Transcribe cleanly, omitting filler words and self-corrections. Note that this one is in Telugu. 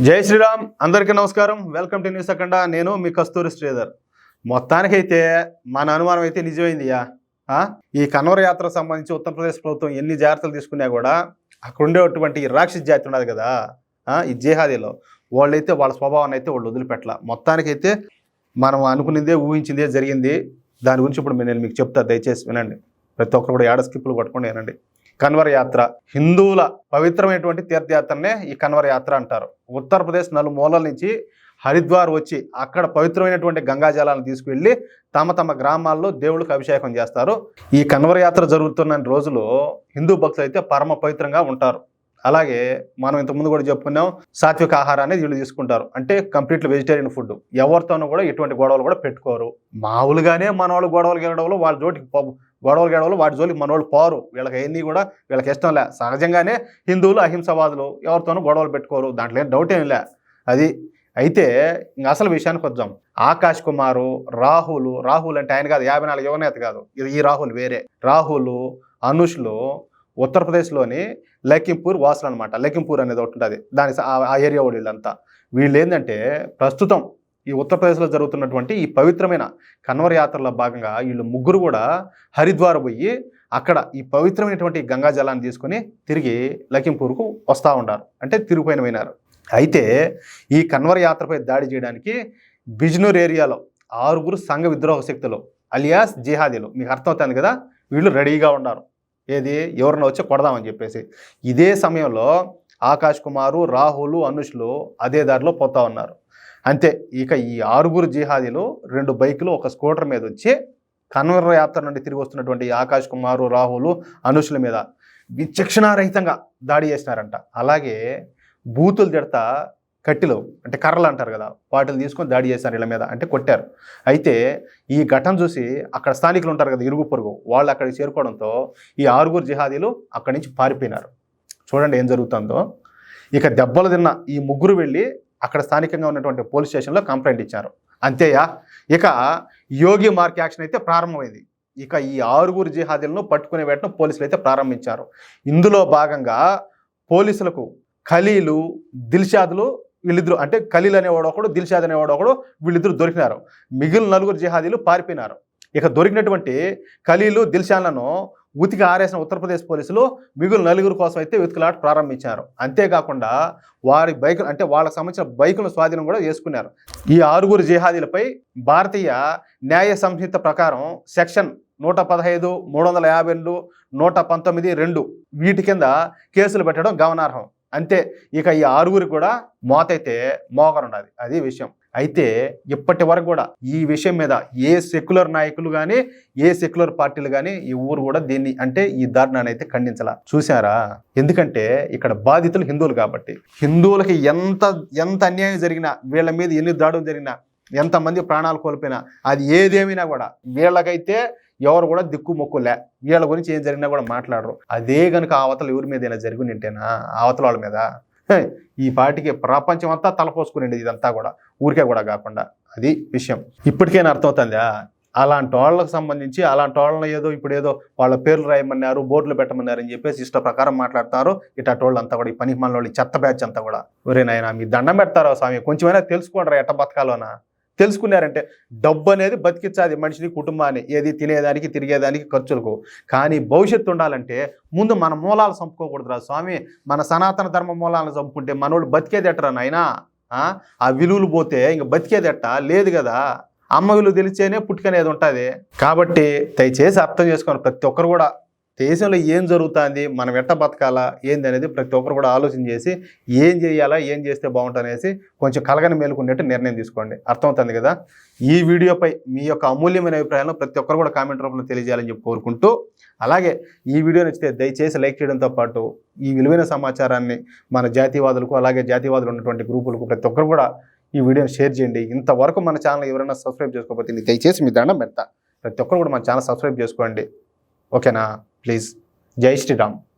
జై శ్రీరామ్ అందరికీ నమస్కారం. వెల్కమ్ టు న్యూస్ అఖండ. నేను మీ కస్తూరి శ్రీధర్. మొత్తానికైతే మన అనుమానం అయితే నిజమైందియా. ఈ కన్వర యాత్రకు సంబంధించి ఉత్తరప్రదేశ్ ప్రభుత్వం ఎన్ని జాగ్రత్తలు తీసుకున్నా కూడా అక్కడ ఉండేటువంటి ఈ రాక్షస జాతి ఉన్నది కదా, ఈ జిహాదీలో వాళ్ళైతే వాళ్ళ స్వభావాన్ని అయితే వాళ్ళు వదిలిపెట్టల. మొత్తానికైతే మనం అనుకున్నదే ఊహించిందే జరిగింది. దాని గురించి ఇప్పుడు నేను మీకు చెప్తా, దయచేసి వినండి. ప్రతి ఒక్కరు కూడా ఏడ స్కిప్పులు కొట్టుకోండి వినండి. కన్వర యాత్ర హిందువుల పవిత్రమైనటువంటి తీర్థయాత్రనే ఈ కన్వర యాత్ర అంటారు. ఉత్తరప్రదేశ్ నలుమూలల నుంచి హరిద్వార్ వచ్చి అక్కడ పవిత్రమైనటువంటి గంగా జలాలను తీసుకువెళ్ళి తమ తమ గ్రామాల్లో దేవుళ్ళకి అభిషేకం చేస్తారు. ఈ కన్వర యాత్ర జరుగుతున్న రోజులు హిందూ భక్తులు అయితే పరమ పవిత్రంగా ఉంటారు. అలాగే మనం ఇంతకుముందు కూడా చెప్పుకున్నాం, సాత్విక ఆహారాన్ని వీళ్ళు తీసుకుంటారు. అంటే కంప్లీట్లీ వెజిటేరియన్ ఫుడ్. ఎవరితోనూ కూడా ఎటువంటి గొడవలు కూడా పెట్టుకోరు. మామూలుగానే మనవాళ్ళు గొడవలు గెలవడంలో వాళ్ళ జోటికి గొడవలు వాటి జోలికి మనోళ్ళు పోరు. వీళ్ళకి అవన్నీ కూడా వీళ్ళకి ఇష్టం లే. సహజంగానే హిందువులు అహింసవాదులు, ఎవరితోనూ గొడవలు పెట్టుకోరు. దాంట్లో ఏం డౌట్ ఏం లే. అది అయితే ఇంక అసలు విషయానికి వద్దాం. ఆకాష్ కుమారు, రాహుల్ అంటే ఆయన కాదు, 54 యువనేత కాదు, ఈ రాహుల్ వేరే. రాహుల్, అనుష్లు ఉత్తరప్రదేశ్లోని లఖింపూర్ వాసులు అనమాట. లఖింపూర్ అనేది ఒకటి ఉంటుంది, దాని ఆ ఏరియా వీళ్ళంతా. వీళ్ళు ఏంటంటే ప్రస్తుతం ఈ ఉత్తరప్రదేశ్లో జరుగుతున్నటువంటి ఈ పవిత్రమైన కన్వర యాత్రలో భాగంగా వీళ్ళు ముగ్గురు కూడా హరిద్వార్ పోయి అక్కడ ఈ పవిత్రమైనటువంటి గంగా జలాన్ని తీసుకుని తిరిగి లఖింపూర్కు వస్తూ ఉన్నారు. అంటే తిరిగిపోయినారు. అయితే ఈ కన్వర యాత్రపై దాడి చేయడానికి బిజ్నూర్ ఏరియాలో 6 సంఘ విద్రోహ శక్తులు అలియాస్ జిహాదీలు, మీకు అర్థమవుతుంది కదా, వీళ్ళు రెడీగా ఉన్నారు. ఏది ఎవరిని వచ్చి కొడదామని చెప్పేసి. ఇదే సమయంలో ఆకాష్ కుమారు, రాహుల్, అనుష్లు అదే దారిలో పోతా ఉన్నారు. అంతే. ఇక ఈ 6 జిహాదీలు 2 బైకులు, ఒక స్కూటర్ మీద వచ్చి కన్వర యాత్ర నుండి తిరిగి వస్తున్నటువంటి ఆకాష్ కుమారు, రాహుల్, అనుష్ల మీద విచక్షణారహితంగా దాడి చేసినారంట. అలాగే బూతులు తిడతా కట్టెలు అంటే కర్రలు అంటారు కదా, వాటిని తీసుకొని దాడి చేశారు వీళ్ళ మీద, అంటే కొట్టారు. అయితే ఈ ఘటన చూసి అక్కడ స్థానికులు ఉంటారు కదా, ఇరుగు పొరుగు, వాళ్ళు అక్కడికి చేరుకోవడంతో ఈ 6 జిహాదీలు అక్కడి నుంచి పారిపోయినారు. చూడండి ఏం జరుగుతుందో. ఇక దెబ్బలు తిన్న ఈ ముగ్గురు వెళ్ళి అక్కడ స్థానికంగా ఉన్నటువంటి పోలీస్ స్టేషన్లో కంప్లైంట్ ఇచ్చారు. అంతేయా. ఇక యోగి మార్క్ యాక్షన్ అయితే ప్రారంభమైంది. ఇక ఈ 6 జిహాదీలను పట్టుకునే వేటను పోలీసులు అయితే ప్రారంభించారు. ఇందులో భాగంగా పోలీసులకు ఖలీలు, దిల్షాదులు, వీళ్ళిద్దరు, అంటే ఖలీల్ అనేవాడు ఒకడు, దిల్షాద్ అనేవాడు ఒకడు, వీళ్ళిద్దరు దొరికినారు. మిగిలిన 4 జిహాదీలు పారిపోయినారు. ఇక దొరికినటువంటి ఖలీలు, దిల్షాద్లను ఉతికి ఆరేసిన ఉత్తరప్రదేశ్ పోలీసులు మిగులు 4 కోసం అయితే వెతుకులాట ప్రారంభించారు. అంతేకాకుండా వారి బైకులు, అంటే వాళ్ళకి సంబంధించిన బైకులను స్వాధీనం కూడా చేసుకున్నారు. ఈ 6 జిహాదీలపై భారతీయ న్యాయ సంహిత ప్రకారం సెక్షన్ 115, 352, 119(2) వీటి కింద కేసులు పెట్టడం గమనార్హం. అంతే. ఇక ఈ 6 కూడా మోతైతే మోగనున్నది, అది విషయం. అయితే ఇప్పటి వరకు కూడా ఈ విషయం మీద ఏ సెక్యులర్ నాయకులు కానీ, ఏ సెక్యులర్ పార్టీలు కానీ ఈ ఊరు కూడా దీన్ని, అంటే ఈ దారుణాన్ని అయితే ఖండించాల. చూసారా? ఎందుకంటే ఇక్కడ బాధితులు హిందువులు కాబట్టి. హిందువులకి ఎంత అన్యాయం జరిగినా, వీళ్ళ మీద ఎన్ని దాడులు జరిగినా, ఎంతమంది ప్రాణాలు కోల్పోయినా, అది ఏదేమైనా కూడా వీళ్ళకైతే ఎవరు కూడా దిక్కు మొక్కులే. వీళ్ళ గురించి ఏం జరిగినా కూడా మాట్లాడరు. అదే కనుక అవతల ఎవరి మీద అయినా జరిగి నింటేనా, అవతల వాళ్ళ మీద ఈ పార్టీకి ప్రపంచం అంతా తలపోసుకునేది ఇదంతా కూడా, ఊరికే కూడా కాకుండా. అది విషయం. ఇప్పటికైనా అర్థమవుతుందా? అలాంటి వాళ్ళకి సంబంధించి, అలాంటి వాళ్ళని ఇప్పుడు ఏదో వాళ్ళ పేర్లు రాయమన్నారు, బోర్డులు పెట్టమన్నారు అని చెప్పేసి ఇష్ట ప్రకారం మాట్లాడతారు. ఇటోళ్ళు అంతా కూడా, ఈ పనికి మన వాళ్ళు, చెత్త బ్యాచ్ అంతా కూడా. ఒరే నాయనా, మీ దండం పెడతారో స్వామి, కొంచెమైనా తెలుసుకోండి ఎట్ట బతకాలోనా. తెలుసుకున్నారంటే డబ్బు అనేది బతికించాది మనిషిని, కుటుంబాన్ని, ఏది తినేదానికి, తిరిగేదానికి, ఖర్చులకు. కానీ భవిష్యత్తు ఉండాలంటే ముందు మన మూలాలు చంపుకోకూడదురా స్వామి. మన సనాతన ధర్మ మూలాలను చంపుకుంటే మనోళ్ళు బతికేదెట్టరా నాయనా. ఆ విలువలు పోతే ఇంక బతికేదెట్ట లేదు కదా. అమ్మ విలువ తెలిస్తేనే పుట్టుకనేది ఉంటుంది. కాబట్టి దయచేసి అర్థం చేసుకోండి. ప్రతి ఒక్కరు కూడా దేశంలో ఏం జరుగుతుంది, మనం ఎట్ట బతకాలా ఏంది అనేది ప్రతి ఒక్కరు కూడా ఆలోచన చేసి ఏం చేయాలా, ఏం చేస్తే బాగుంటుందనేసి కొంచెం కలగని మేలుకునేట్టు నిర్ణయం తీసుకోండి. అర్థమవుతుంది కదా. ఈ వీడియోపై మీ యొక్క అమూల్యమైన అభిప్రాయాలను ప్రతి ఒక్కరు కూడా కామెంట్ రూపంలో తెలియజేయాలని చెప్పి కోరుకుంటూ, అలాగే ఈ వీడియో నచ్చితే దయచేసి లైక్ చేయడంతో పాటు ఈ విలువైన సమాచారాన్ని మన జాతీయవాదులకు, అలాగే జాతీయవాదులు ఉన్నటువంటి గ్రూపులకు ప్రతి ఒక్కరు కూడా ఈ వీడియోని షేర్ చేయండి. ఇంతవరకు మన ఛానల్ ఎవరైనా సబ్స్క్రైబ్ చేసుకోకపోతే దయచేసి మీ దండం పెడతా. ప్రతి ఒక్కరు కూడా మన ఛానల్ సబ్స్క్రైబ్ చేసుకోండి. ఓకేనా? ప్లీజ్. జై శ్రీరామ్.